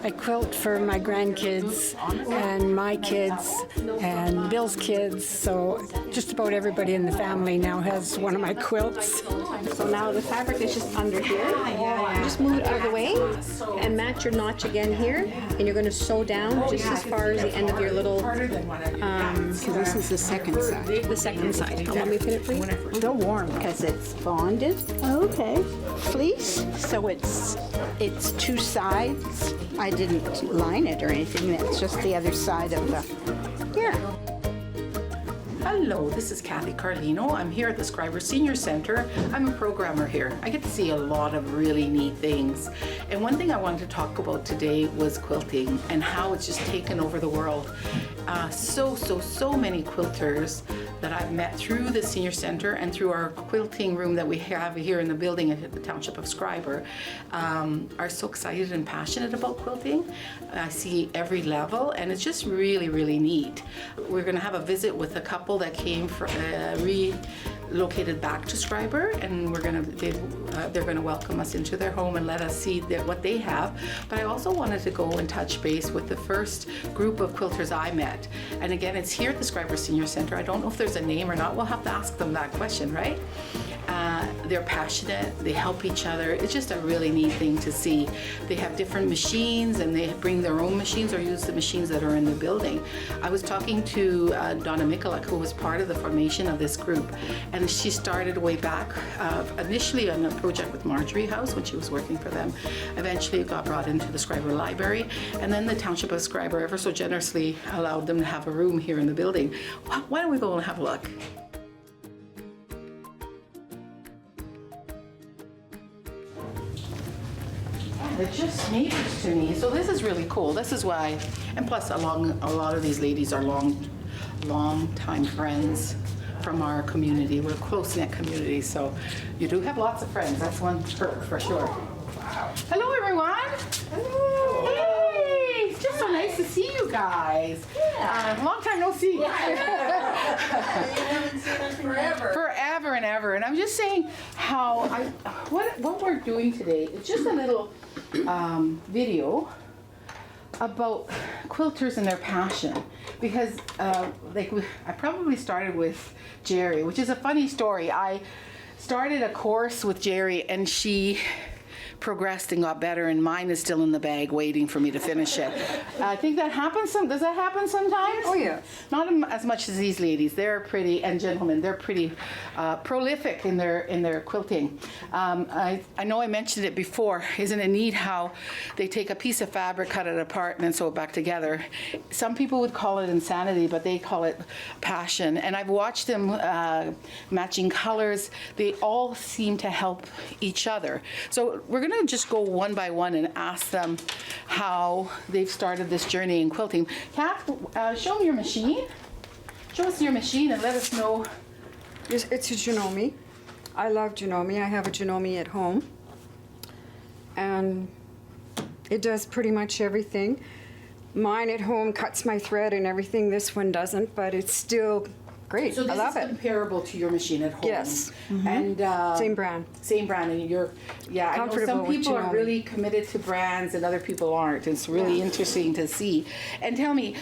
I quilt for my grandkids and my kids and Bill's kids, so just about everybody in the family now has one of my quilts. So now the fabric is just under here. Just move it out of the way and match your notch again here, and you're going to sew down just as far as the end of your little. So this is the second side. The second side. Oh, let me put it for you. Still warm because it's bonded. Okay. Fleece, so it's two sides. I didn't line it or anything. That's just the other side of the. Yeah. Hello, this is Cathy Carlino. I'm here at the Scriver Senior Center. I'm a programmer here. I get to see a lot of really neat things. And one thing I wanted to talk about today was quilting and how it's just taken over the world. So many quilters that I've met through the Senior Center and through our quilting room that we have here in the building at the Township of Scriver are so excited and passionate about quilting. I see every level, and it's just really, really neat. We're going to have a visit with a couple that came from relocated back to Scriver, and they're going to welcome us into their home and let us see what they have. But I also wanted to go and touch base with the first group of quilters I met. And again, it's here at the Scriver Senior Center. I don't know if there's a name or not. We'll have to ask them that question, right? They're passionate, they help each other. It's just a really neat thing to see. They have different machines, and they bring their own machines or use the machines that are in the building. I was talking to Donna Mikulak, who was part of the formation of this group, and she started way back initially on a project with Marjorie House when she was working for them. Eventually got brought into the Scriver Library, and then the Township of Scriver ever so generously allowed them to have a room here in the building. Why don't we go and have a look? They're just neighbors to me, so this is really cool. This is why, and plus a lot of these ladies are long time friends from our community. We're a close-knit community, so you do have lots of friends. That's one for sure. Wow. Hello, everyone. Hello. Hey, it's just so nice to see you guys. Yeah. Long time no see. Yeah. You haven't seen us forever. Forever and ever. And I'm just saying how what we're doing today is just a little video about quilters and their passion, because I probably started with Jerry, which is a funny story. I started a course with Jerry, and she progressed and got better, and mine is still in the bag waiting for me to finish it. I think that happens does that happen sometimes? Oh yeah. Not as much as these ladies. They're pretty, and gentlemen, they're pretty prolific in their quilting. I know I mentioned it before. Isn't it neat how they take a piece of fabric, cut it apart, and then sew it back together? Some people would call it insanity, but they call it passion. And I've watched them matching colors. They all seem to help each other. So we're going to just go one by one and ask them how they've started this journey in quilting. Kath, show me your machine. Show us your machine and let us know. It's a Janome. I love Janome. I have a Janome at home, and it does pretty much everything. Mine at home cuts my thread and everything. This one doesn't, but it's still great. So this I love is it. comparable to your machine at home. Yes. Mm-hmm. And Same brand. Same brand, and I know some people are really committed to brands and other people aren't. It's really interesting to see. And tell me,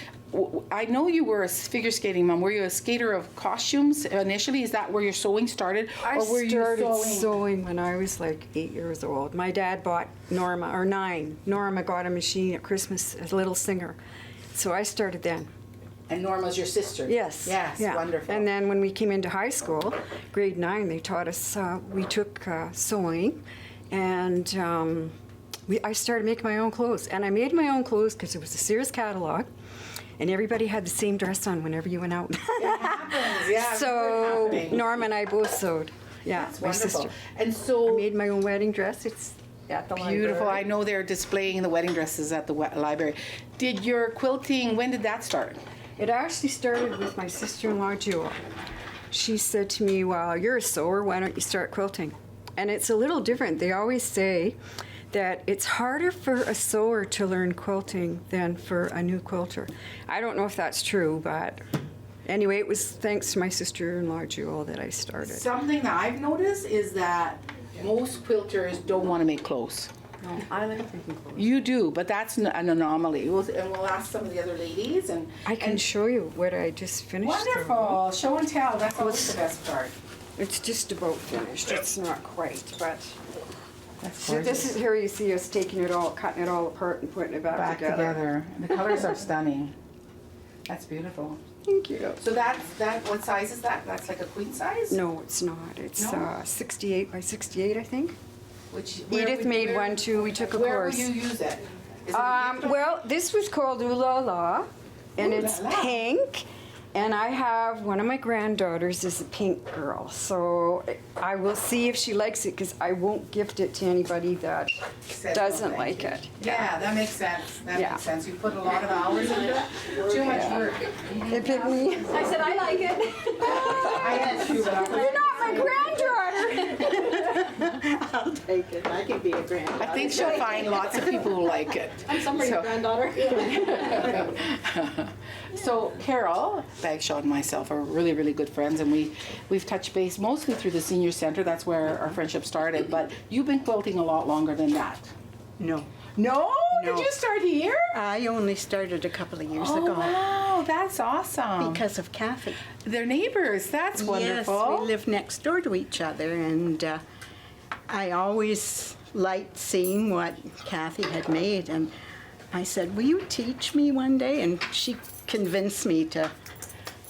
I know you were a figure skating mom. Were you a skater of costumes initially? Is that where your sewing started? I started sewing when I was like 8 years old. My dad bought Norma, or 9. Norma got a machine at Christmas, a little singer. So I started then. And Norma's your sister? Yes. Yes, yeah. Wonderful. And then when we came into high school, grade 9, they taught us, we took sewing, and I started making my own clothes. And I made my own clothes because it was a Sears catalog, and everybody had the same dress on whenever you went out. It happens, yeah. So Norma and I both sewed. Yeah, That's my wonderful. sister. And so I made my own wedding dress. It's at the beautiful. library. I know they're displaying the wedding dresses at the library. Did your quilting, when did that start? It actually started with my sister-in-law, Jewel. She said to me, well, you're a sewer, why don't you start quilting? And it's a little different. They always say that it's harder for a sewer to learn quilting than for a new quilter. I don't know if that's true, but anyway, it was thanks to my sister-in-law, Jewel, that I started. Something that I've noticed is that most quilters don't want to make clothes. I like taking clothes. You do, but that's an anomaly. And we'll ask some of the other ladies. And I can show you what I just finished. though. Wonderful. Show and tell. That's always the best part. It's just about finished. It's not quite, but. That's So gorgeous. this is here you see us taking it all, cutting it all apart and putting it back together. The colors are stunning. That's beautiful. Thank you. So that. What size is that? That's like a queen size. No, it's not. It's No? 68 by 68, I think. Where Edith made one too. We took a Where course. will you use it? Is it a gift? Well, this was called Ooh La La, and Ooh La it's La. pink. And I have one of my granddaughters is a pink girl, so I will see if she likes it because I won't gift it to anybody that Said doesn't no, like thank it. you. Yeah, that makes sense. That Yeah. makes sense. You put a lot of hours into it. Too much work. It picked me. I said I like it. I had to, but You're not my granddaughter. I'll take it. I can be a granddaughter. I think she'll find lots of people who like it. I'm somebody's So- granddaughter. So Carol Bagshaw and myself are really, really good friends, and we've touched base mostly through the senior center. That's where our friendship started. But you've been quilting a lot longer than that. No. No? Did No. you start here? I only started a couple of years Oh ago wow, that's awesome. because of Cathy. They're neighbors. That's wonderful. Yes, we live next door to each other, and I always liked seeing what Cathy had made. And I said, "Will you teach me one day?" And she convinced me to.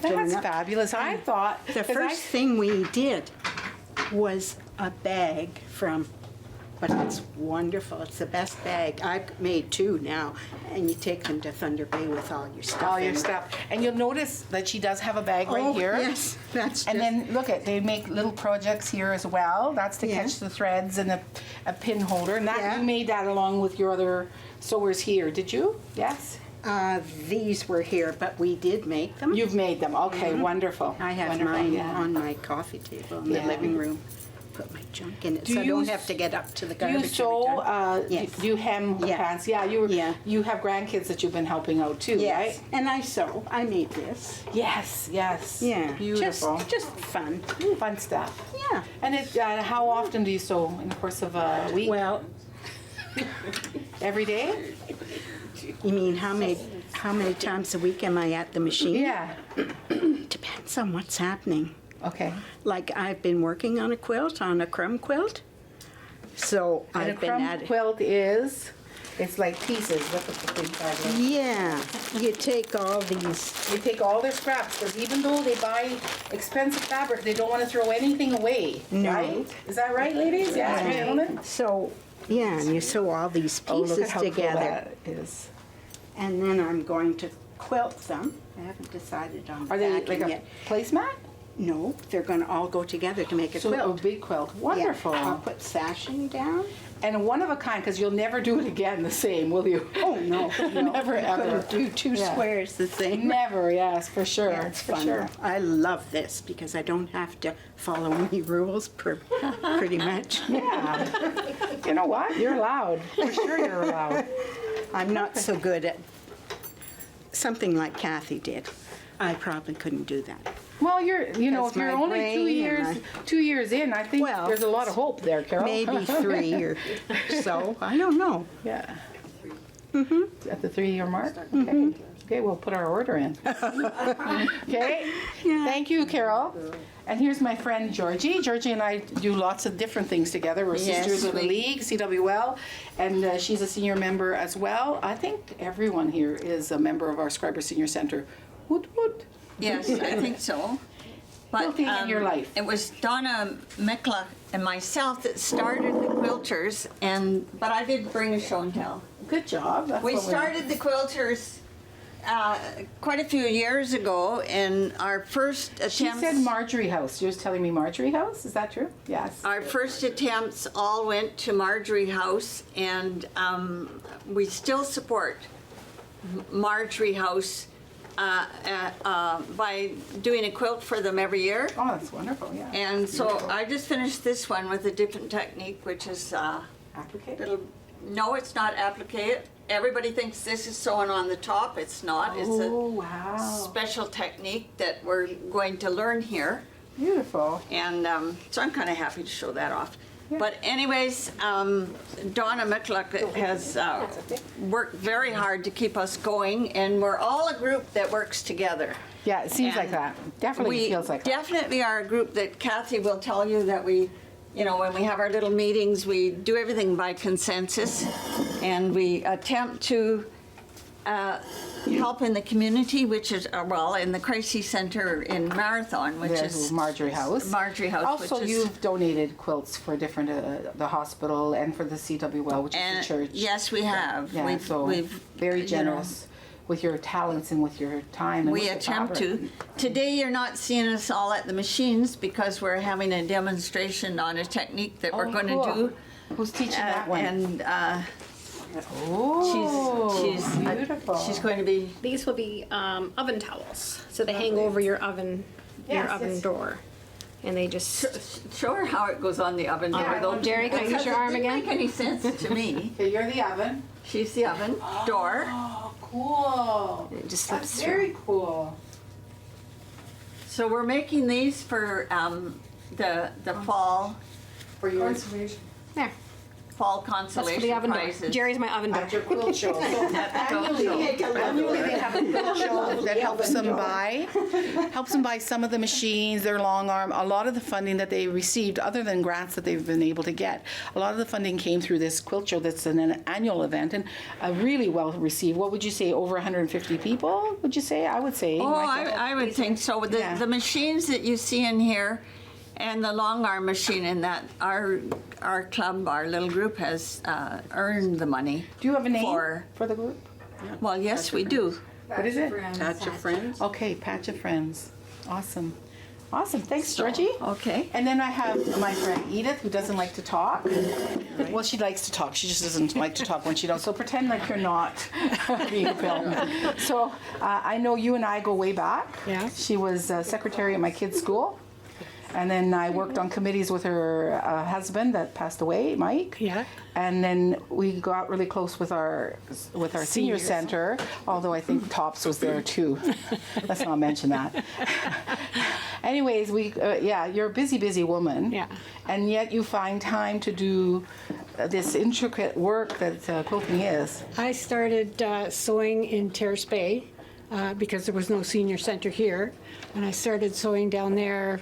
That's up. fabulous. I thought The 'cause first thing we did was a bag from, but it's wonderful. It's the best bag. I've made two now, and you take them to Thunder Bay with all your stuff. all your in it. stuff, and you'll notice that she does have a bag right Oh, here. yes, that's And just- then look at they make little projects here as well. That's to Yeah. catch the threads and a pin holder. And that Yeah. you made that along with your other sewers here, did you? Yes. These were here, but we did make them. You've made them. Okay, wonderful. I have Wonderful, mine yeah. on my coffee table in the Yeah. living room. Put my junk in it, Do so I you don't s- have to get up to the Do you garbage. sew? every time. Yes. Do you hem Yeah. pants? Yeah, Yeah. You have grandkids that you've been helping out too, Yes, right? and I sew. I made this. Yes, yes. Yeah, Beautiful. Just fun. Fun stuff. Yeah. And how often do you sew in the course of a week? Well, Every day? you mean how many times a week am I at the machine? Yeah. Depends on what's happening. Okay. Like I've been working on a quilt, on a crumb quilt. So And I've a been crumb at it. quilt is, it's like pieces. Look at the things I do. Yeah, you take all these. They take all their scraps because even though they buy expensive fabric, they don't want to throw anything away. No. Right? Is that right, ladies? Yes, Right. gentlemen? So yeah, and you sew all these pieces together. that is. And then I'm going to quilt them. I haven't decided on the Are they backing like a yet. placemat? No, they're going to all go together to make a So quilt. a big quilt. Yeah, Wonderful. I'll put sashing down. And one of a kind because you'll never do it again the same, will you? Oh no, Never, you ever. couldn't do two Yeah. squares the same. Never, yes, for sure. Yeah, it's for fun. sure. I love this because I don't have to follow any rules pretty much. Yeah. You know what? You're allowed. For sure you're allowed. I'm not so good at something like Cathy did. I probably couldn't do that. Well, if That's you're my only brain and 2 years in, I think Well, there's a lot of hope there, Carol. Maybe 3 or so. I don't know. Yeah. At the 3-year mark? Okay. Okay, we'll put our order in. Okay. Thank you, Carol. And here's my friend Georgie. Georgie and I do lots of different things together. We're Yes, sisters of the we- league, CWL, and she's a senior member as well. I think everyone here is a member of our Scriber Senior Center. Woot woot. Yes, I think so. Quilting in your life. It was Donna Mikla and myself that started the quilters, but I did bring a show and tell. Good job. That's We what started the quilters quite a few years ago, and our first attempts. She said Marjorie House. You're just telling me Marjorie House? Is that true? Yes. Our first attempts all went to Marjorie House, and we still support Marjorie House by doing a quilt for them every year. Oh, that's wonderful, yeah. And so I just finished this one with a different technique, which is Applique? no, it's not applique. Everybody thinks this is sewing on the top. It's not. It's Oh, a wow. special technique that we're going to learn here. Beautiful. And so I'm kind of happy to show that off. But anyways, Donna McCluck has worked very hard to keep us going, and we're all a group that works together. Yeah, it seems like And that. Definitely feels like that. definitely are a group that Cathy will tell you that we, you know, when we have our little meetings, we do everything by consensus, and we attempt to help in the community, which is, well, in the crisis center in Marathon, which There's is Marjorie House. Marjorie House, Also, which is, you've donated quilts for different, the hospital and for the CWL, which is and the church. yes, we have. Yeah, so very you know, generous with your talents and with your time. And we with the attempt fabric. to. Today, you're not seeing us all at the machines because we're having a demonstration on a technique that we're Oh, going cool. to do. Who's teaching that one? And Oh, beautiful. she's going to be. These will be oven towels, so they hang over your oven, Yes. door, and they just. Show her how it goes on the oven door, though. Jerry, can I use your arm It again? didn't make any sense to me. Okay, you're the oven. She's the oven door. Oh, cool. It just That's slips through. very cool. So we're making these for the fall For your There. fall That's for consolation the oven door. prizes. Jerry's my oven door. at your quilt show. So annually they have a quilt show that helps them buy some of the machines, their long arm. A lot of the funding that they received, other than grants that they've been able to get, a lot of the funding came through this quilt show that's an annual event and really well received. What would you say, over 150 people, would you say? I would say. Oh, I would think so. Yeah. The machines that you see in here and the long arm machine in that, our club, our little group has earned the money. Do you have a name for- for the group? Well, yes, we do. What is it? Patch of Friends. Okay, Patch of Friends. Awesome. Awesome. Thanks, Georgie. Okay. And then I have my friend Edith, who doesn't like to talk. Well, she likes to talk. She just doesn't like to talk when she does. So pretend like you're not being filmed. So I know you and I go way back. Yeah. She was secretary at my kids' school. And then I worked on committees with her husband that passed away, Mike. Yeah. And then we got really close with our senior Seniors. center, although I think Tops was there too. Let's not mention that. Anyways, you're a busy woman. Yeah. And yet you find time to do this intricate work that quilting is. I started sewing in Terrace Bay because there was no senior center here. And I started sewing down there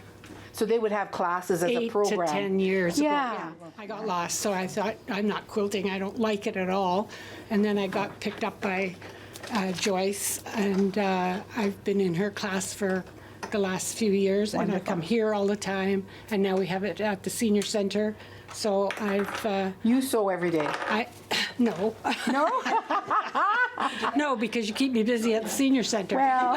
So they would have classes as a 8 program. to 10 years ago. Yeah. I got lost, so I thought, I'm not quilting, I don't like it at all. And then I got picked up by Joyce, and I've been in her class for the last few years, and I come here all the time, and now we have it at the senior center. So I've, You sew every day. no. No? No, because you keep me busy at the senior center. Well,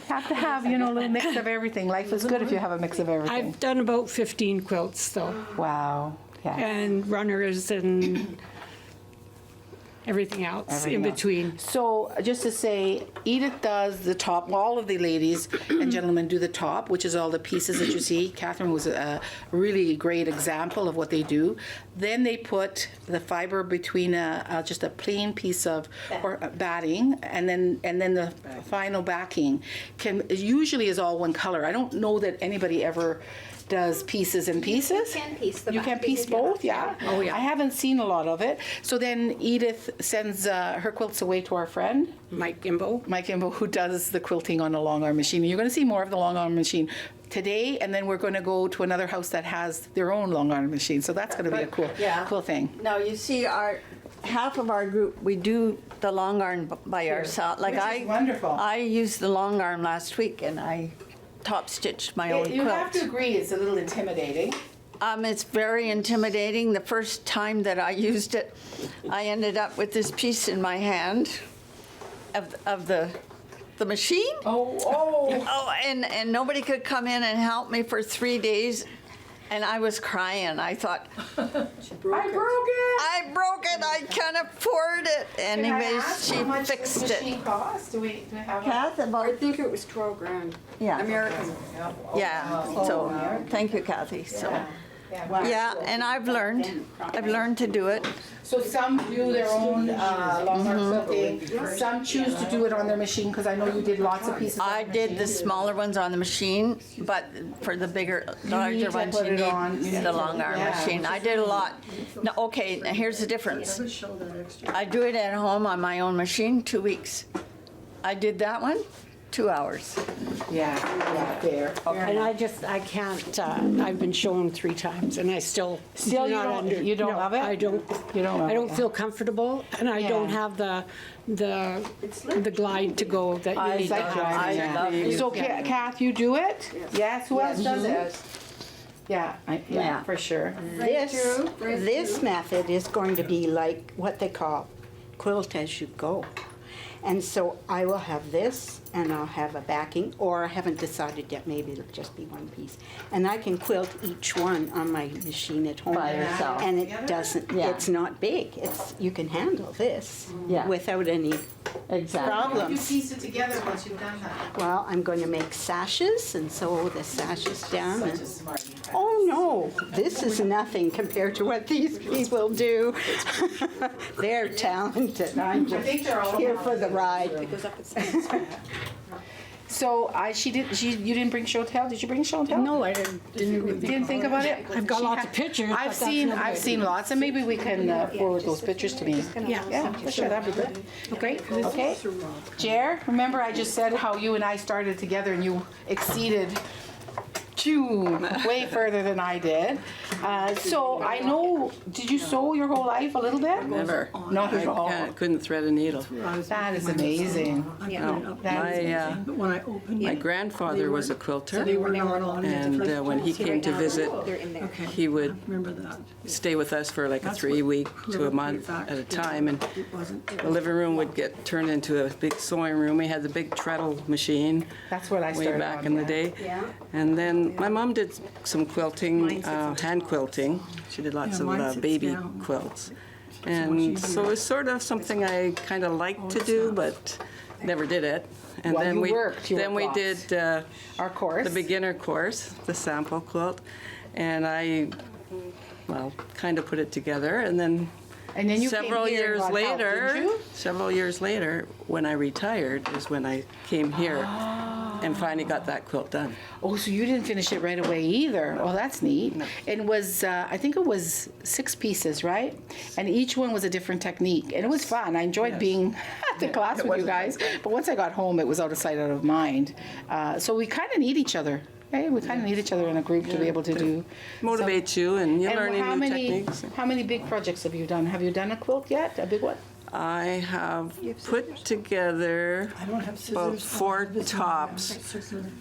have to have, a little mix of everything. Life is good if you have a mix of everything. I've done about 15 quilts, though, Wow. Yeah. and runners and everything else Everything in else. between. So just to say, Edith does the top. All of the ladies and gentlemen do the top, which is all the pieces that you see. Catherine was a really great example of what they do. Then they put the fiber between just a plain piece of batting, and then the final backing usually is all one color. I don't know that anybody ever does pieces and pieces. You can piece the You back can piece pieces, yeah. both, yeah. Oh, yeah. I haven't seen a lot of it. So then Edith sends her quilts away to our friend, Mike Gimbo. Mike Imbo, who does the quilting on a long arm machine. You're going to see more of the long arm machine today, and then we're going to go to another house that has their own long arm machine. So that's going to be a cool thing. Now, you see, half of our group, we do the long arm by ourselves. Like Which is wonderful. I used the long arm last week, and I top stitched my own You quilt. have to agree, it's a little intimidating. It's very intimidating. The first time that I used it, I ended up with this piece in my hand of the machine. Oh, and nobody could come in and help me for 3 days, and I was crying. I thought, I broke it. I broke it. I can't afford it. Can I Anyways, ask she how much fixed this it. machine cost? Do we have Kath, I about think it was 12 grand. Yeah. American. yeah. So thank you, Kathy. So yeah, and I've learned to do it. So some do their own long arm quilting, saying some choose to do it on their machine, because I know you did lots of pieces. I did the smaller ones on the machine, but for the larger to ones, put you it on. need You the need long to- arm yeah. machine. I did a lot. Now, okay, now here's the difference. I do it at home on my own machine, 2 weeks. I did that one, 2 hours. Yeah, fair. And I can't, I've been shown 3 times and I still Still do you not don't- under- you don't no, love it? I don't, You don't love I don't it, feel comfortable and I don't Yeah. have the glide to go that you need to like have. driving, I love it. So Kath, you do it? Yes, who else does it? Yeah, Yeah. for sure. This method is going to be like what they call quilt as you go. And so I will have this, and I'll have a backing, or I haven't decided yet, maybe it'll just be one piece. And I can quilt each one on my machine at home. By yourself. And it doesn't, Yeah. it's not big. You can handle this Yeah. without any Exactly. problems. piece it together once you've done that. Well, I'm going to make sashes and sew the sashes down. Such and- a smarty. Oh no, this is nothing compared to what these people do. They're talented. I'm just think they're all here for the ride. So you didn't bring show tell? Did you bring show tell? No, I didn't Didn't think about it? I've got lots of pictures. but I've that's seen lots, and maybe we can forward those pictures to me. Yeah. Yeah, for sure, that'd be good. Great, okay. Jer, remember I just said how you and I started together and you exceeded way further than I did. So I know, did you sew your whole life a little bit? Never. Not at all. Couldn't thread a needle. That is amazing. No. My grandfather was a quilter, and when he came to visit, he would stay with us for like a 3 week to a month at a time, and the living room would get turned into a big sewing room. We had the big treadle machine That's what I way started back on, in the yeah. day. And then my mom did some quilting, hand quilting. She did lots of baby quilts. And so it was sort of something I kind of liked to do, but never did it. And Well, then you we worked lots. did Our course. the beginner course, the sample quilt, and I, well, kind of put it together. And then And then you came several here years and got help, later, didn't you? several years later, when I retired, is when I came here and finally got that quilt done. Oh, so you didn't finish it right away either. Oh, that's neat. It was, I think it was 6 pieces, right? And each one was a different technique. And it was fun. I enjoyed being at the class with you guys. But once I got home, it was out of sight, out of mind. So we kind of need each other. Hey, we kind of need each other in a group to be able to do. Motivates you, and you're And learning new techniques. how many big projects have you done? Have you done a quilt yet? A big one? I have put together about 4 tops,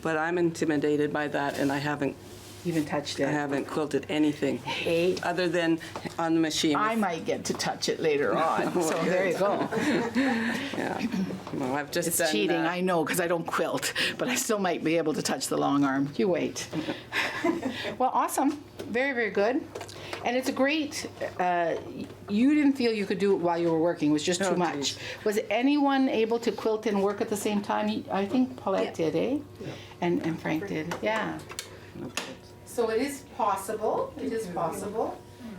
but I'm intimidated by that, and I haven't Even touched it. quilted anything other than on the machine. I might get to touch it later on. So there you go. Yeah. Well, I've just It's done cheating, I know, because I don't quilt, but I still might be able to touch the long arm. You wait. Well, awesome. Very, very good. And it's a great, you didn't feel you could do it while you were working, it was just too Oh, much. geez. Was anyone able to quilt and work at the same time? I think Paulette did, eh? And Frank did, yeah. So it is possible, it is possible.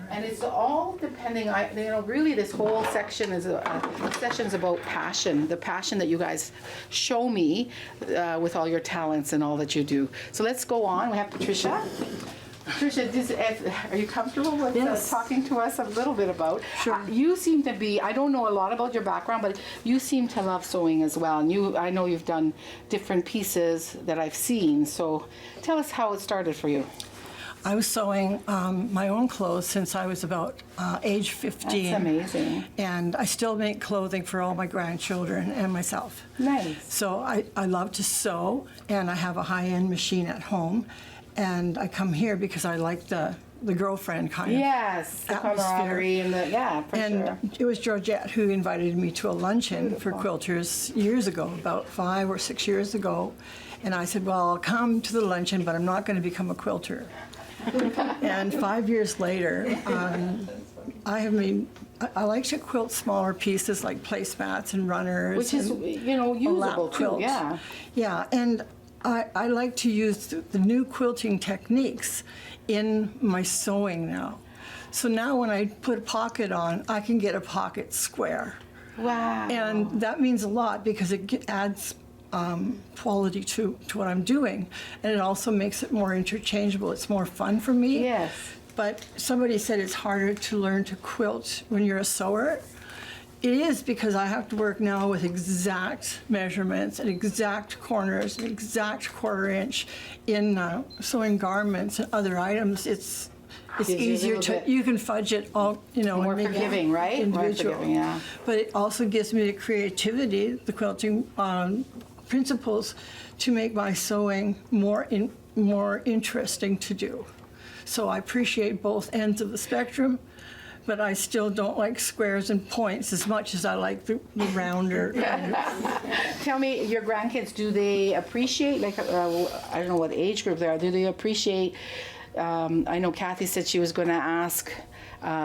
And it's all depending, really this whole section is session's about passion, the passion that you guys show me with all your talents and all that you do. So let's go on. We have Patricia. Patricia, are you comfortable with talking to us a little bit about? Sure. You seem to be, I don't know a lot about your background, but you seem to love sewing as well. And I know you've done different pieces that I've seen. So tell us how it started for you. I was sewing my own clothes since I was about age 15. That's amazing. And I still make clothing for all my grandchildren and myself. Nice. So I love to sew, and I have a high-end machine at home. And I come here because I like the girlfriend kind of Yes, the atmosphere. camaraderie and for And sure. it was Georgette who invited me to a luncheon for quilters years ago, about 5 or 6 years ago. And I said, well, I'll come to the luncheon, but I'm not going to become a quilter. And 5 years later, I like to quilt smaller pieces like placemats and runners. Which is, and usable lap too, quilts. yeah. Yeah, and I like to use the new quilting techniques in my sewing now. So now when I put a pocket on, I can get a pocket square. Wow. And that means a lot because it adds quality to what I'm doing. And it also makes it more interchangeable. It's more fun for me. Yes. But somebody said it's harder to learn to quilt when you're a sewer. It is, because I have to work now with exact measurements and exact corners and exact quarter inch in sewing garments and other items. It's Gives you a easier little to, bit you can fudge it all, More and make it forgiving, right? More individual. forgiving, yeah. But it also gives me the creativity, the quilting principles, to make my sewing more interesting to do. So I appreciate both ends of the spectrum, but I still don't like squares and points as much as I like the rounder. Tell me, your grandkids, do they appreciate, like, I don't know what age group they are, do they appreciate, I know Cathy said she was going to ask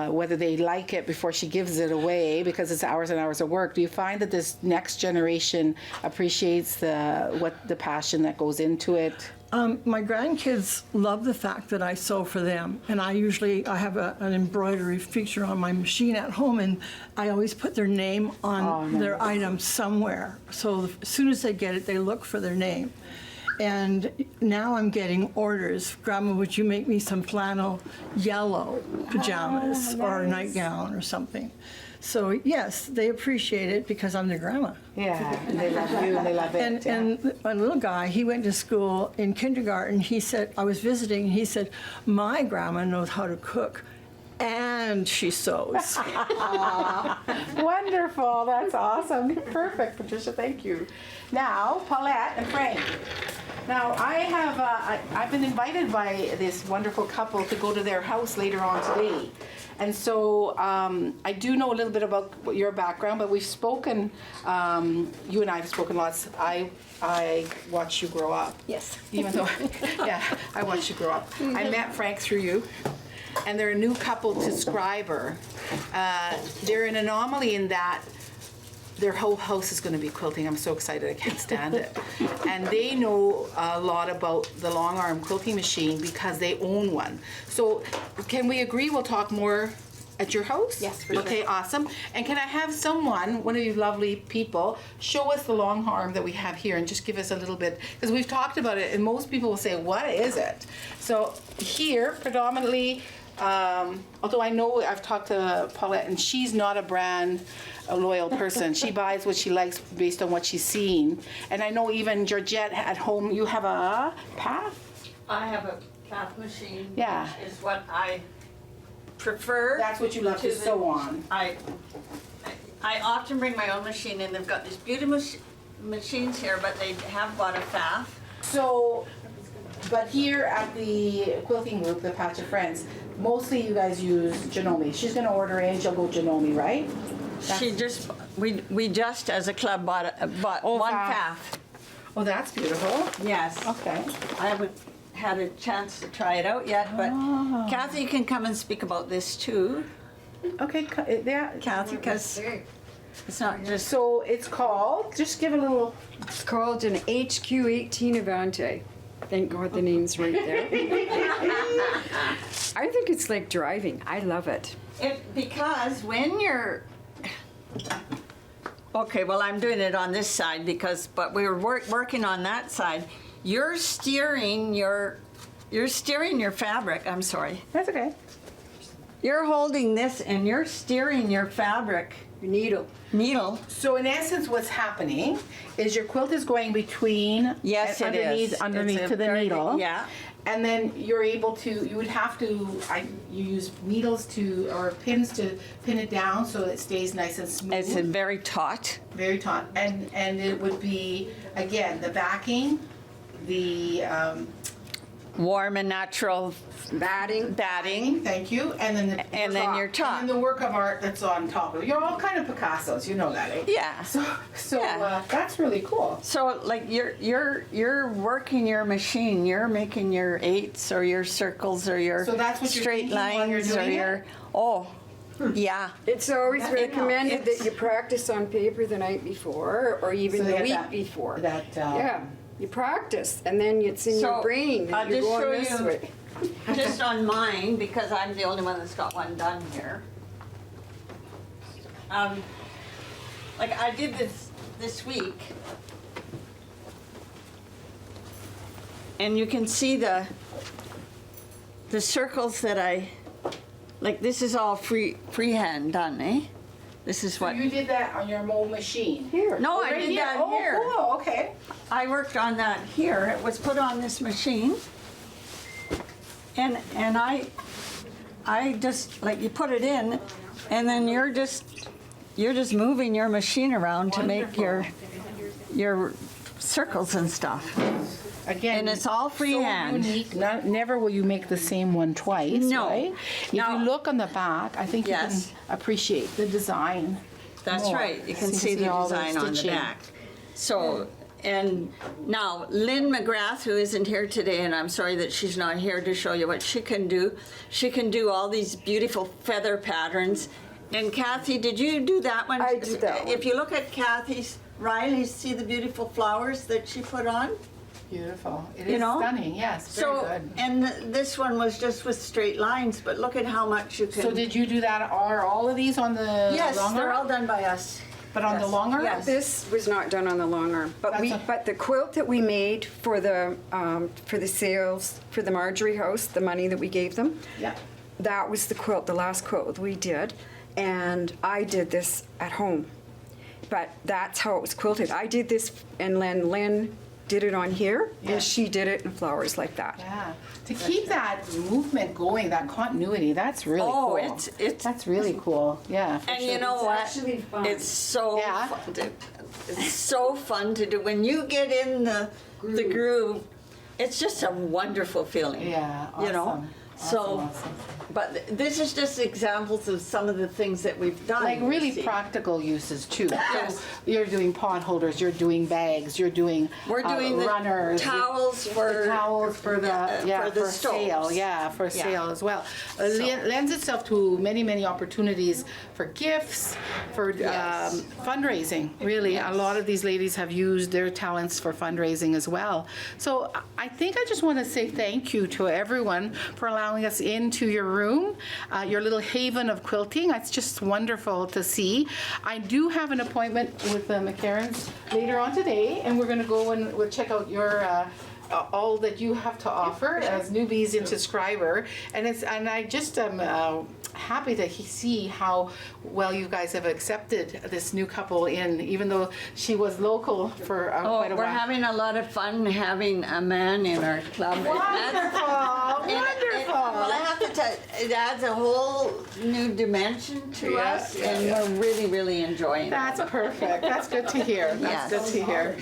whether they like it before she gives it away because it's hours and hours of work. Do you find that this next generation appreciates the passion that goes into it? My grandkids love the fact that I sew for them, and I have an embroidery feature on my machine at home, and I always put their name on their item somewhere. So as soon as they get it, they look for their name. And now I'm getting orders. Grandma, would you make me some flannel yellow pajamas or a nightgown or something? So yes, they appreciate it because I'm their grandma. Yeah, and they love you and they love it. And my little guy, he went to school in kindergarten. He said, I was visiting, and he said, my grandma knows how to cook and she sews. Wonderful, that's awesome. Perfect, Patricia, thank you. Now, Paulette and Frank. Now, I've been invited by this wonderful couple to go to their house later on today. And so I do know a little bit about your background, but we've spoken, you and I have spoken lots. I watched you grow up. Yes. Even though, yeah, I watched you grow up. I met Frank through you, and they're a new couple to Scriver. They're an anomaly in that their whole house is going to be quilting. I'm so excited, I can't stand it. And they know a lot about the long arm quilting machine because they own one. So can we agree we'll talk more at your house? Yes, for sure. Okay, awesome. And can I have someone, one of you lovely people, show us the long arm that we have here and just give us a little bit, because we've talked about it and most people will say, what is it? So here, predominantly, although I know I've talked to Paulette and she's not a loyal person. She buys what she likes based on what she's seen. And I know even Georgette at home, you have a path? I have a calf machine. Yeah. Which is what I prefer. That's what you love to sew on. I often bring my own machine in. They've got these beautiful machines here, but they have bought a FAF. So, but here at the quilting group, the Patch of Friends, mostly you guys use Janome. She's going to order in, she'll go Janome, right? We just as a club bought one FAF. Oh, that's beautiful. Yes. Okay. I haven't had a chance to try it out yet, but Cathy can come and speak about this too. Okay, yeah. Kathy, because it's not just So it's called, just give a little. It's called an HQ18 Avante. Thank God the name's right there. I think it's like driving. I love it. because when you're okay, well, I'm doing it on this side but we were working on that side. You're steering your fabric. I'm sorry. That's okay. You're holding this and you're steering your fabric Needle. So in essence, what's happening is your quilt is going between Yes, it is. underneath It's to the very- needle. yeah. And then you're able to, you would have to, you use needles or pins to pin it down so it stays nice and smooth. It's very taut. Very taut. And it would be, again, the backing, the Warm and natural Batting. thank you, and then your top. and then the work of art that's on top of it. You're all kind of Picassos, you know that, eh? Yeah. So Yeah. that's really cool. So like you're working your machine. You're making your eights or your circles or your So that's what you're straight thinking while you're lines or doing your yeah. It's always recommended it's- that you practice on paper the night before or even So the they week got before. that you practice and then it's in your So, brain I'll that you're just going show this you- way. Just on mine because I'm the only one that's got one done here. like I did this week. And you can see the circles that like this is all freehand done, eh? This is what. You did that on your mold machine? Here. No, I right did here. that here. Oh, okay. I worked on that here. It was put on this machine. And I just, like, you put it in, and then you're just moving your machine around to make your circles and stuff. Again, And it's all freehand. So unique. Never will you make the same one twice. No. Right? If Now- you look on the back, I think Yes. you can appreciate the design. That's more. right. You can So see the all design on the stitching. back. So, and now Lynn McGrath, who isn't here today, and I'm sorry that she's not here to show you what she can do. She can do all these beautiful feather patterns. And Cathy, did you do that one? I did that one. If you look at Cathy's, Riley, see the beautiful flowers that she put on? Beautiful. It You is know? stunning. Yes. Very So, good. and this one was just with straight lines, but look at how much you can. So did you do that? Are all of these on the Yes, long they're arm? all done by us. But on the long arm? Yes. This was not done on the long arm, but but the quilt that we made for the sales for the Marjorie House, the money that we gave them, Yeah. that was the quilt, the last quilt we did, and I did this at home. But that's how it was quilted. I did this, and Lynn did it on here, Yeah. and she did it in flowers like that. Yeah. To keep that movement going, that continuity, that's really Oh, cool. it's That's really cool. Yeah. for And sure. you know It's what? actually fun. It's so Yeah. fun to, it's so fun to do. When you get in the groove, it's just a wonderful feeling. Yeah, You know? awesome. So, Awesome. but this is just examples of some of the things that we've done. Like you really see. practical uses too. Yes. So you're doing pot holders, you're doing bags, you're doing We're doing the runners, towels for towels for the sale, stoves. yeah, for Yeah. sale as well. Lends itself to many opportunities for gifts, for Yes. fundraising. Really, a lot of these ladies have used their talents for fundraising as well. So I think I just want to say thank you to everyone for allowing us into your room, your little haven of quilting. It's just wonderful to see. I do have an appointment with the McCarons later on today, and we're going to go and we'll check out your all that you have to offer as newbies into Scriver, and I just am happy to see how well you guys have accepted this new couple in, even though she was local for quite a We're while. having a lot of fun having a man in our club. Wonderful, wonderful. Well, I have to tell you, it adds a whole new dimension to Yeah, us, yeah, and yeah. we're really enjoying That's it. perfect. That's good to hear. That's Yes. good to hear.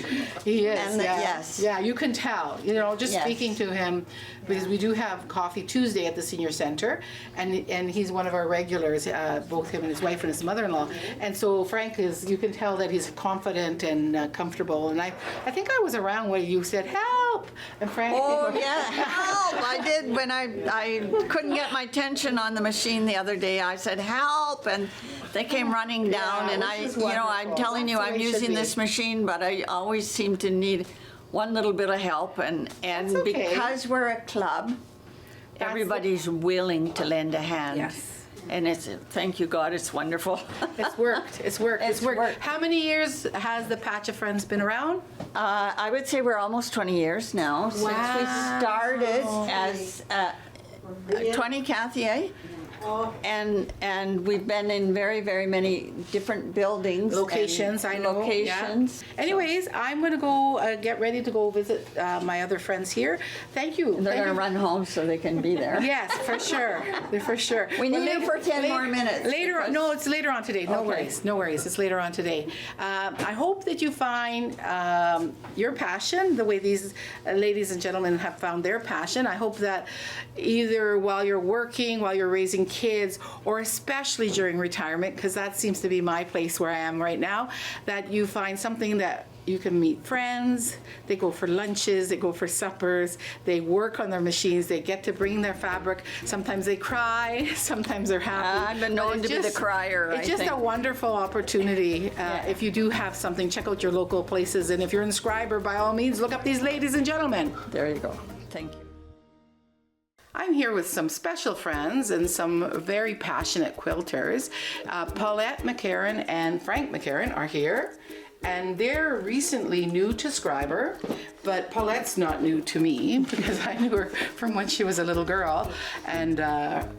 He is. And yeah. yes. Yeah, you can tell. You know, just Yes. speaking to him, because we do have Coffee Tuesday at the Senior Center, and he's one of our regulars, both him and his wife and his mother-in-law. And so Frank is. You can tell that he's confident and comfortable. And I think I was around when you said help, and Frank. Oh yeah, help! I did when I couldn't get my tension on the machine the other day. I said help, and they came running down. Yeah, and which is I'm wonderful. telling you, That's the I'm way it should using be. this machine, but I always seem to need one little bit of help, and That's okay. because we're a club, everybody's willing to lend a hand. Yes. And thank you God, it's wonderful. It's worked. It's worked. It's worked. How many years has the Patch of Friends been around? I would say we're almost 20 years now since we started as 20, Cathy, eh? And we've been in very many different buildings. Locations, and I know. Locations. Yeah. Anyways, I'm going to go get ready to go visit my other friends here. Thank you. They're Thank going to you. run home so they can be there. Yes, for sure. For sure. We Well, need you for 10 more minutes. Later, because- no, it's later on today. No Okay. worries. No worries. It's later on today. I hope that you find your passion the way these ladies and gentlemen have found their passion. I hope that either while you're working, while you're raising kids, or especially during retirement, because that seems to be my place where I am right now, that you find something that you can meet friends, they go for lunches, they go for suppers, they work on their machines, they get to bring their fabric. Sometimes they cry, sometimes they're happy. I've been But known it's to be the crier, It's I just think. a wonderful opportunity. If you do have something, check out your local places. And if you're in Scriber, by all means, look up these ladies and gentlemen. There you go. Thank you. I'm here with some special friends and some very passionate quilters. Paulette McCaron and Frank McCaron are here. And they're recently new to Scriver, but Paulette's not new to me because I knew her from when she was a little girl. And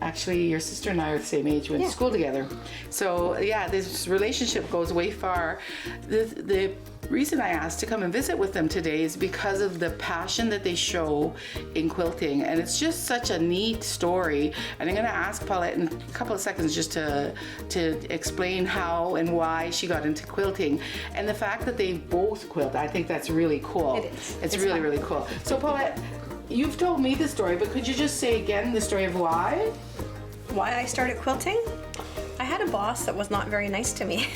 actually, your sister and I are the same age. We went to school together. So yeah, this relationship goes way far. The reason I asked to come and visit with them today is because of the passion that they show in quilting, and it's just such a neat story. And I'm going to ask Paulette in a couple of seconds just to explain how and why she got into quilting, and the fact that they both quilt. I think that's really cool. It is. It's really fun. really cool. So Paulette, you've told me the story, but could you just say again the story of why? Why I started quilting? I had a boss that was not very nice to me.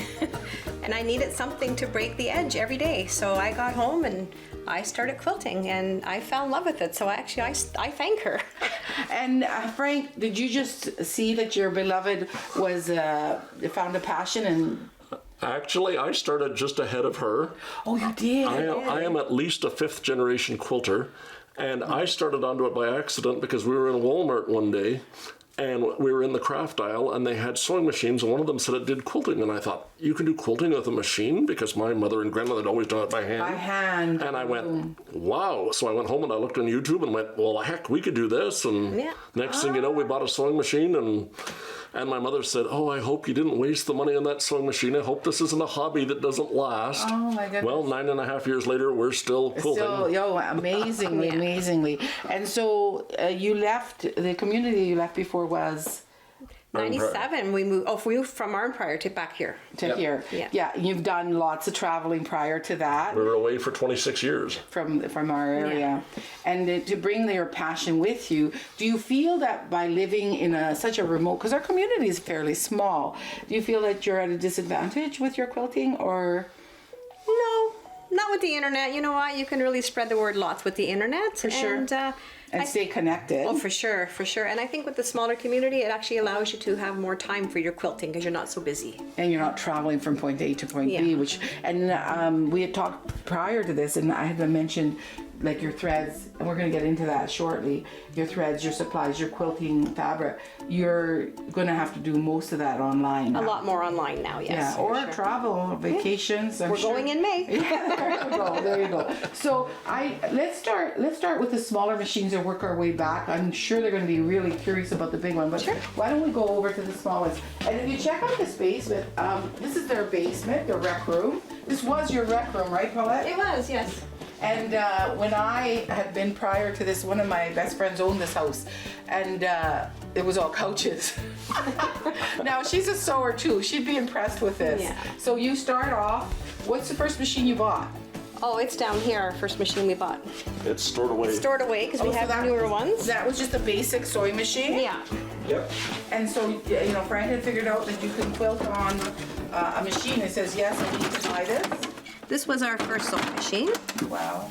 And I needed something to break the edge every day. So I got home and I started quilting and I fell in love with it. So I thank her. And Frank, did you just see that your beloved was found a passion and... Actually, I started just ahead of her. Oh, you did? I am at least a 5th generation quilter, and I started onto it by accident because we were in Walmart one day, and we were in the craft aisle, and they had sewing machines, and one of them said it did quilting, and I thought, you can do quilting with a machine? Because my mother and grandmother had always done it by hand. By hand. And I went, wow. So I went home and I looked on YouTube and went, well, heck, we could do this. And next thing you know, we bought a sewing machine, and my mother said, oh, I hope you didn't waste the money on that sewing machine. I hope this isn't a hobby that doesn't last. Oh, my goodness. Well, 9.5 years later, we're still quilting. Amazingly. And so you left, the community you left before was... 97, we moved from our Empire to back here. Here. Yeah, you've done lots of traveling prior to that. We were away for 26 years. From our area. And to bring their passion with you, do you feel that by living in such a remote, because our community is fairly small, do you feel that you're at a disadvantage with your quilting, or? No, not with the internet. You know what? You can really spread the word lots with the internet. For sure. And stay connected. Oh, for sure. And I think with the smaller community, it actually allows you to have more time for your quilting because you're not so busy. And you're not traveling from point A to point B, we had talked prior to this, and I had mentioned like your threads, and we're going to get into that shortly. Your threads, your supplies, your quilting fabric, you're going to have to do most of that online now. A lot more online now, yes. Yeah, or travel, vacations. We're going in May. There you go. So let's start with the smaller machines and work our way back. I'm sure they're going to be really curious about the big one, but why don't we go over to the small ones? And if you check out this basement, this is their basement, their rec room. This was your rec room, right, Paulette? It was, yes. And when I had been prior to this, one of my best friends owned this house, and it was all couches. Now, she's a sewer too. She'd be impressed with this. Yeah. So you start off, what's the first machine you bought? Oh, it's down here, our first machine we bought. It's stored away. Stored away because we have newer ones. That was just a basic sewing machine? Yeah. Yep. And so, Frank had figured out that you can quilt on a machine that says, yes, I need to buy this. This was our first sewing machine. Wow.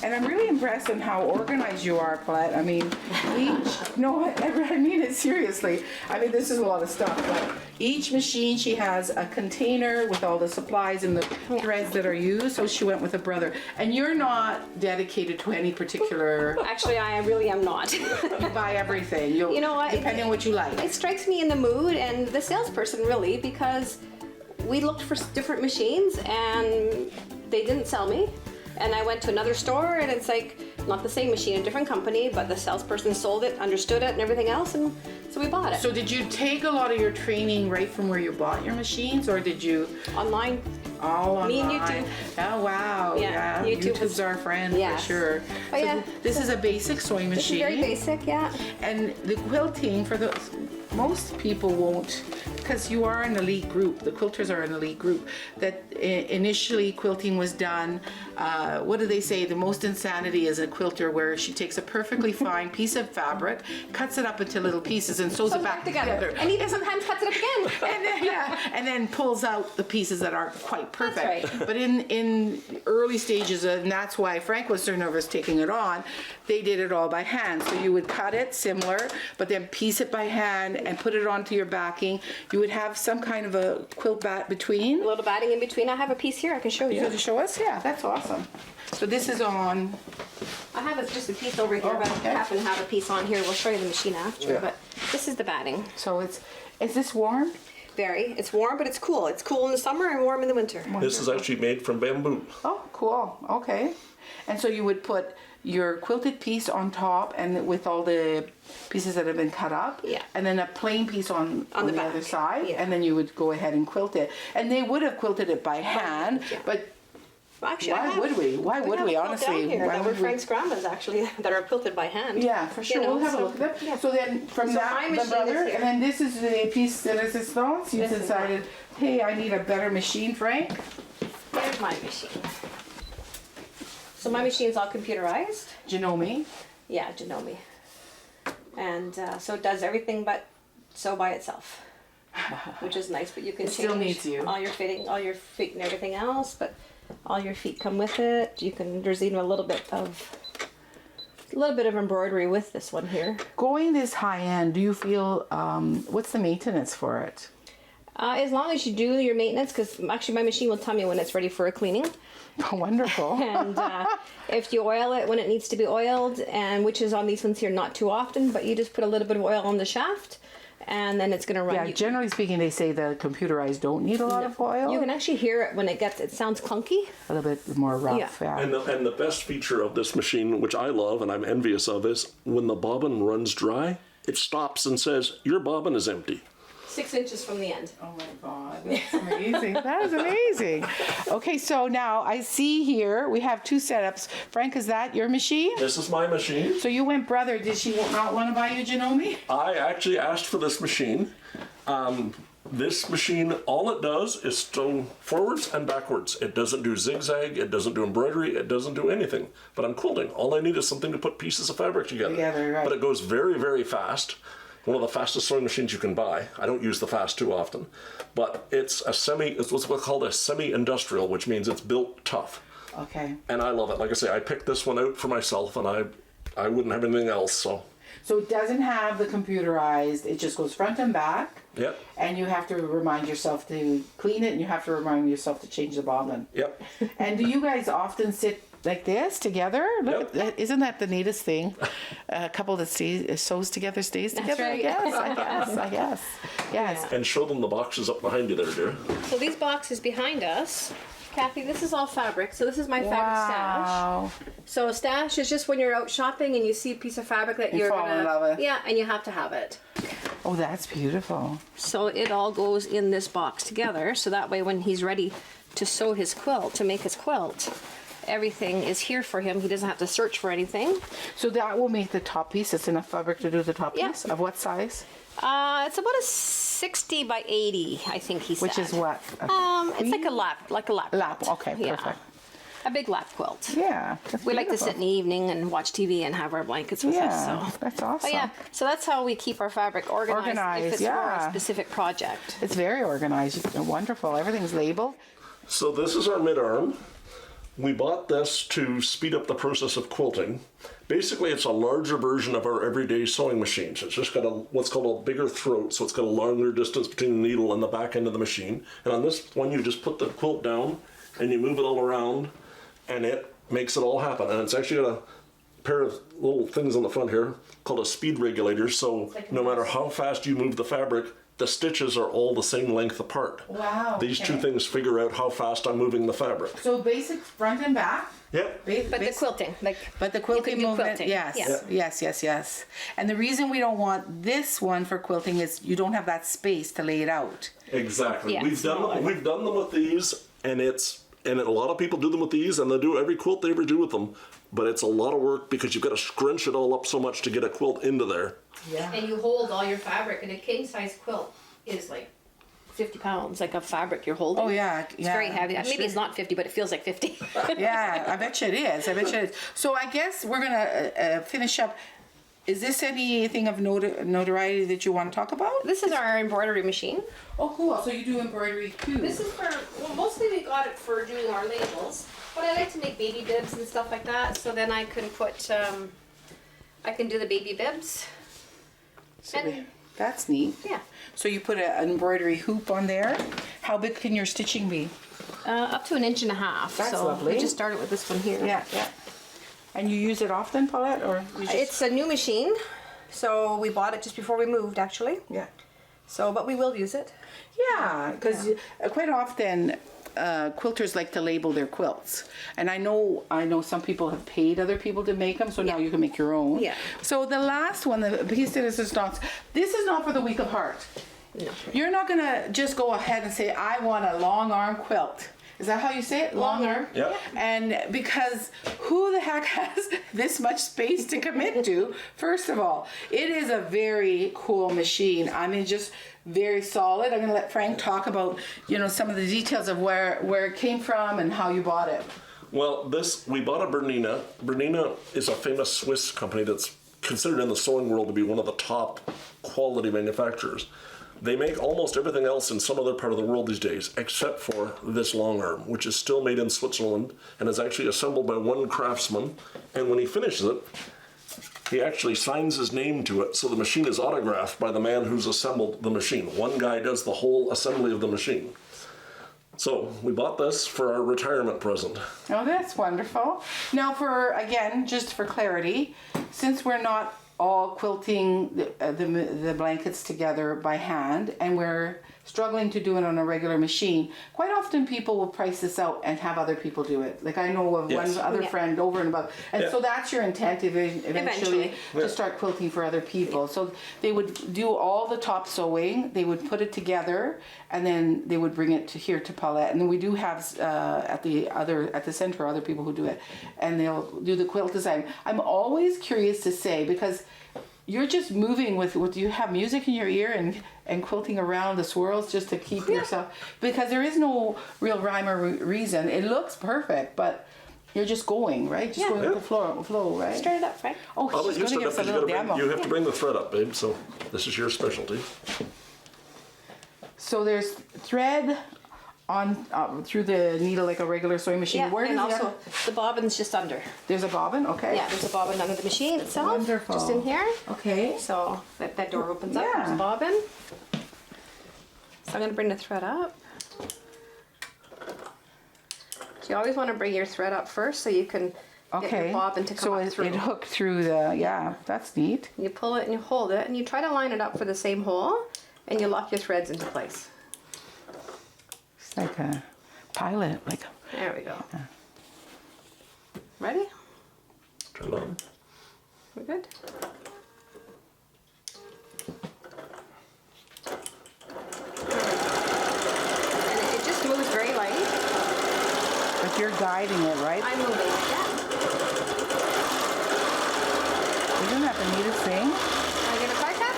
And I'm really impressed on how organized you are, Paulette. I mean, I mean it seriously. I mean, this is a lot of stuff, but each machine, she has a container with all the supplies and the threads that are used, so she went with a brother. And you're not dedicated to any particular... Actually, I really am not. You buy everything. You know what? Depending on what you like. It strikes me in the mood and the salesperson, really, because we looked for different machines and they didn't sell me. And I went to another store and it's like, not the same machine, a different company, but the salesperson sold it, understood it and everything else, and so we bought it. So did you take a lot of your training right from where you bought your machines, or did you? Online. All online. Me and YouTube. Oh, wow. Yeah, YouTube's our friend, for sure. Oh, yeah. This is a basic sewing machine. This is very basic, yeah. And the quilting, for those, most people won't, because you are an elite group, the quilters are an elite group, that initially quilting was done, what do they say, the most insanity is a quilter where she takes a perfectly fine piece of fabric, cuts it up into little pieces and sews it back together. And even sometimes cuts it up again. and then pulls out the pieces that aren't quite perfect. That's right. But in early stages, and that's why Frank was so nervous taking it on, they did it all by hand. So you would cut it similar, but then piece it by hand and put it onto your backing. you would have some kind of a quilt bat between. A little batting in between. I have a piece here I can show You you. going to show us? Yeah, that's awesome. So this is on. I have just a piece over here, but I okay. happen to have a piece on here. We'll show you the machine after, Yeah. but this is the batting. So is this warm? Very. It's warm, but it's cool. It's cool in the summer and warm in the winter. This is actually made from bamboo. Oh, cool. Okay. And so you would put your quilted piece on top, and with all the pieces that have been cut up. Yeah. And then a plain piece on the back. other side, Yeah. and then you would go ahead and quilt it. And they would have quilted it by hand, yeah. but Well, actually, why would we? Why would we? have a quilt Honestly, down here why that were would we? Frank's grandma's actually that are quilted by hand. Yeah, for sure. You know, We'll have a so- look at that. yeah. So then, from So that, my the machine brother, is here. and then this is the piece de resistance. You This is decided, hey, I need a better machine, Frank. Here's my machine. So my machine's all computerized. Janome. Yeah, Janome. And so it does everything but sew by itself, which is nice. But you can It still change needs you. all your fitting, all your feet and everything else. But all your feet come with it. You can. There's even a little bit of embroidery with this one here. Going this high end, do you feel? What's the maintenance for it? As long as you do your maintenance, because actually my machine will tell me when it's ready for a cleaning. Oh, wonderful. And if you oil it when it needs to be oiled, and which is on these ones here not too often, but you just put a little bit of oil on the shaft, and then it's going to run. Yeah, generally speaking, they say the computerized don't need a lot of oil. You can actually hear it when it sounds clunky. A little bit more rough. Yeah. Yeah. And the best feature of this machine, which I love and I'm envious of, is when the bobbin runs dry, it stops and says, your bobbin is empty. 6 inches from the end. Oh my God, that's amazing. That is amazing. Okay, so now I see here we have two setups. Frank, is that your machine? This is my machine. So you went, brother, did she not want to buy you Janome? I actually asked for this machine. This machine, all it does is sew forwards and backwards. It doesn't do zigzag, it doesn't do embroidery, it doesn't do anything. But I'm quilting. All I need is something to put pieces of fabric together. Right. But it goes very, very fast. One of the fastest sewing machines you can buy. I don't use the fast too often. But it's what's called a semi-industrial, which means it's built tough. Okay. And I love it. Like I say, I picked this one out for myself, and I wouldn't have anything else, so. So it doesn't have the computerized, it just goes front and back. Yep. And you have to remind yourself to clean it, and you have to remind yourself to change the bobbin. Yep. And do you guys often sit like this together? Look Yep. at that. Isn't that the neatest thing? A couple that sews together stays together, right. I guess. Yes. And show them the boxes up behind you there, dear. So these boxes behind us, Cathy, this is all fabric. So this is my fabric stash. Wow. So a stash is just when you're out shopping and you see a piece of fabric that You you're fall in gonna, love with. yeah, and you have to have it. Oh, that's beautiful. So it all goes in this box together. So that way, when he's ready to sew his quilt, to make his quilt, everything is here for him. He doesn't have to search for anything. So that will make the top piece. It's enough fabric to do the top Yeah. piece. Of what size? It's about a 60 by 80, I think he said. Which is what? It's like a lap quilt. Lap. Okay, Yeah. perfect. A big lap quilt. Yeah. That's We like to beautiful. sit in the evening and watch TV and have our blankets with Yeah, us. So. that's awesome. But yeah, so that's how we keep our fabric organized if it's for yeah. a specific project. It's very organized. Wonderful. Everything's labeled. So this is our mid-arm. We bought this to speed up the process of quilting. Basically, it's a larger version of our everyday sewing machines. It's just got what's called a bigger throat, so it's got a longer distance between the needle and the back end of the machine. And on this one, you just put the quilt down and you move it all around, and it makes it all happen. And it's actually got a pair of little things on the front here called a speed regulator, so no matter how fast you move the fabric, the stitches are all the same length apart. Wow. These two things figure out how fast I'm moving the fabric. So basic front and back. Yep. But the quilting, But the quilting do movement, quilting. yes, Yeah. yes. And the reason we don't want this one for quilting is you don't have that space to lay it out. Exactly. Yeah, We've done them with these, and a lot of people do them with these, and they do every quilt they ever do with them. But it's a lot of work because you've got to scrunch it all up so much to get a quilt into there. Yeah. And you hold all your fabric, and a king size quilt is like 50 pounds, like of fabric you're holding. Oh yeah, It's very heavy. Maybe sure. it's not 50, but it feels like 50. Yeah, I bet you it is. So I guess we're gonna finish up. Is this anything of notoriety that you want to talk about? This is our embroidery machine. Oh, cool. So you do embroidery too. This is for, well, mostly we got it for doing our labels, but I like to make baby bibs and stuff like that, so then I can put, I can do the baby bibs. And That's neat. Yeah. So you put an embroidery hoop on there. How big can your stitching be? Up to 1.5 inches. That's so lovely. We just started with this one here. Yeah, yeah. And you use it often, Paulette, or you just... It's a new machine, so we bought it just before we moved, actually. Yeah. So, but we will use it. Yeah, because quite often quilters like to label their quilts, and I know some people have paid other people to make them, so now you can make your own. Yeah. So the last one, the piece de resistance, this is not for the weak of heart. No. You're not gonna just go ahead and say, I want a long arm quilt. Is that how you say it? Long arm? Yeah. And because who the heck has this much space to commit to? First of all, it is a very cool machine. I mean, just very solid. I'm going to let Frank talk about, some of the details of where it came from and how you bought it. Well, we bought a Bernina. Bernina is a famous Swiss company that's considered in the sewing world to be one of the top quality manufacturers. They make almost everything else in some other part of the world these days, except for this long arm, which is still made in Switzerland and is actually assembled by one craftsman. And when he finishes it, he actually signs his name to it, so the machine is autographed by the man who's assembled the machine. One guy does the whole assembly of the machine. So we bought this for our retirement present. Oh, that's wonderful. Now, just for clarity, since we're not all quilting the blankets together by hand, and we're struggling to do it on a regular machine, quite often people will price this out and have other people do it. Like I know of Yes. one other friend over and above. And so that's your intent eventually to start quilting for other people. So they would do all the top sewing, they would put it together, and then they would bring it here to Paulette. And then we do have at the center other people who do it, and they'll do the quilt design. I'm always curious to say, because you're just moving with do you have music in your ear and quilting around the swirls just to keep yourself, because there is no real rhyme or reason. It looks perfect, but you're just going, right? Just going with the flow, right? Start it up, Frank. Oh, she's going to give us a little demo. You have to bring the thread up, babe, so this is your specialty. So there's thread on through the needle like a regular sewing machine. Yeah, Where and does also the bobbin's just under. There's a bobbin, okay. Yeah, there's a bobbin under the machine itself. Wonderful. Just in here. Okay. So that door opens up, Yeah. there's a bobbin. So I'm going to bring the thread up. So you always want to bring your thread up first so you can get your bobbin to come up through. So it hooked through that's neat. You pull it and you hold it and you try to line it up for the same hole and you lock your threads into place. It's like a pilot, There we go. Ready? Turn it on. We're good? And it just moves very light. But you're guiding it, right? I'm moving it, yeah. Isn't that the neatest thing? Are you gonna try that?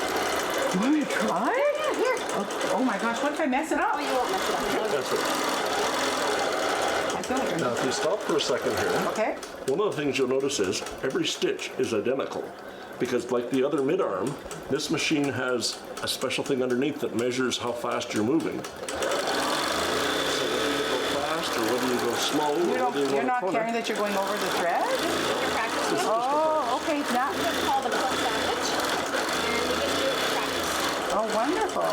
You want me to try? Yeah, here. Oh my gosh, what if I mess it up? Oh, you won't mess it up. That's it. I feel like Now, if you stop for a second here, Okay. one of the things you'll notice is every stitch is identical. Because like the other mid-arm, this machine has a special thing underneath that measures how fast you're moving. So whether you go fast or whether you go slow, or whether you go You're not corner. caring that you're going over the thread? You're practicing. Oh, okay. Now, It's called a quilt sandwich. And you just do it to practice. oh, wonderful.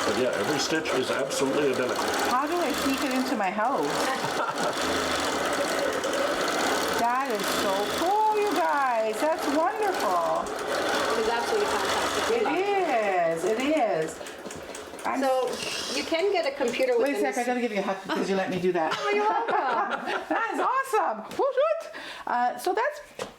But yeah, every stitch is absolutely identical. How do I sneak it into my house? That is so cool, you guys. That's wonderful. It is absolutely fantastic. It is. So you can get a computer with Wait a sec, I gotta give you a hug because you let me do that. Oh, you're welcome. That is awesome. Woot. So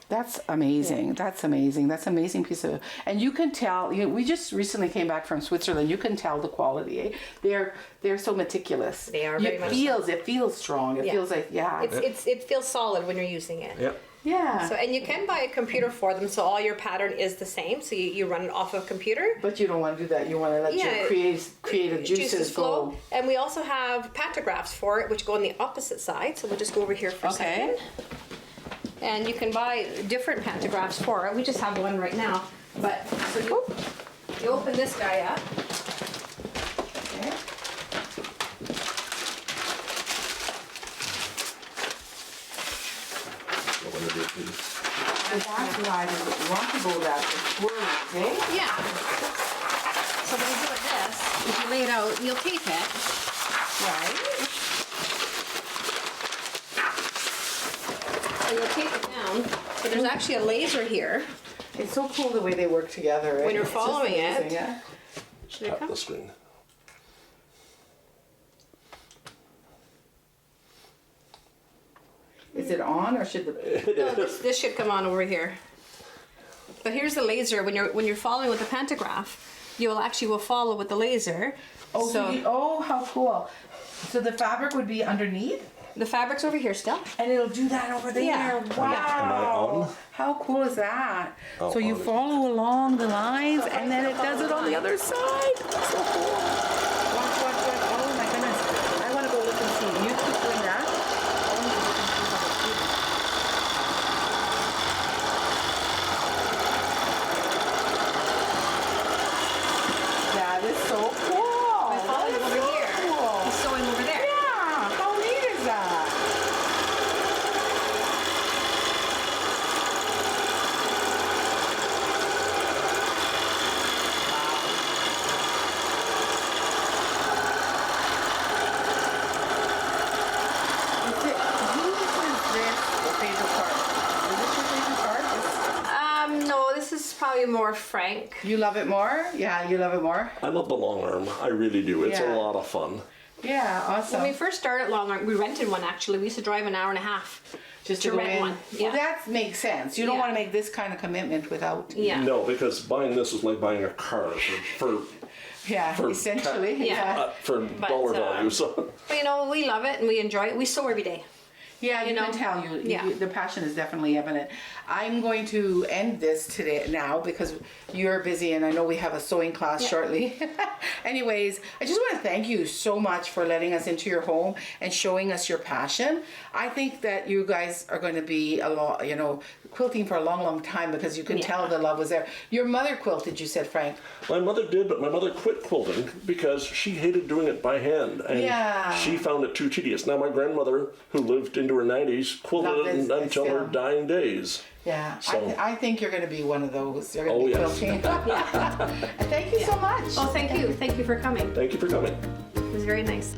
that's amazing. That's amazing. That's an amazing piece of, and you can tell. We just recently came back from Switzerland. You can tell the quality. They're so meticulous. They are very much so. It feels strong. It feels like it feels solid when you're using it. Yep. Yeah. So, and you can buy a computer for them, so all your pattern is the same. So you run it off of a computer. But you don't want to do that. You want to let your creative juices flow. And we also have pantographs for it, which go on the opposite side. So we'll just go over here for a second. And you can buy different pantographs for it. We just have one right now. But so you open this guy up. Okay. What do I do, please? And that's why does it want to go that swirly, eh? Yeah. So when you do it this, if you lay it out, you'll tape it. Right. So you'll tape it down. But there's actually a laser here. It's so cool the way they work together. When you're It's just following it. amazing, yeah. Should it Tap come? the screen. Is it on or should the... No, this should come on over here. But here's the laser. When you're following with the pantograph, you will follow with the laser. Oh, oh, how cool. So the fabric would be underneath? The fabric's over here still. And it'll do that over there. Yeah. Wow. on? How cool is that? Oh, so you on. follow along the lines and then it does it on the other side. So cool. Watch, watch, watch. Oh my goodness. I want to go look and see. You keep doing that. I want to go look and see how it's doing. That is so cool. I follow him over here. Cool. He's sewing over there. Yeah, how neat is that? No, this is probably more Frank. You love it more? Yeah, you love it more? I love the long arm. I really do. It's Yeah. a lot of fun. Yeah, awesome. When we first started Long, we rented one actually. We used to drive an hour and a half Just to go rent in. one. Well, that makes sense. You don't Yeah. want to make this kind of commitment without. Yeah. No, because buying this is like buying a car for Yeah, For essentially. Yeah. for dollar value. So But you know, we love it and we enjoy it. We sew every day. Yeah, you You can know? tell Yeah. the passion is definitely evident. I'm going to end this today now because you're busy and I know we have a sewing class Yeah. shortly. Anyways, I just want to thank you so much for letting us into your home and showing us your passion. I think that you guys are going to be a lot, quilting for a long, long time because you can tell the love was there. Your mother quilted, you said, Frank. my mother did, but my mother quit quilting because she hated doing it by hand, and Yeah. she found it too tedious. Now my grandmother, who lived into her 90s, quilted Loved it it until her still. dying days. Yeah, So- I think you're going to be one of those. You're going to Oh, be yes. quilting. Thank you so much. Oh, thank you. Thank you for coming. Thank you for coming. It was very nice.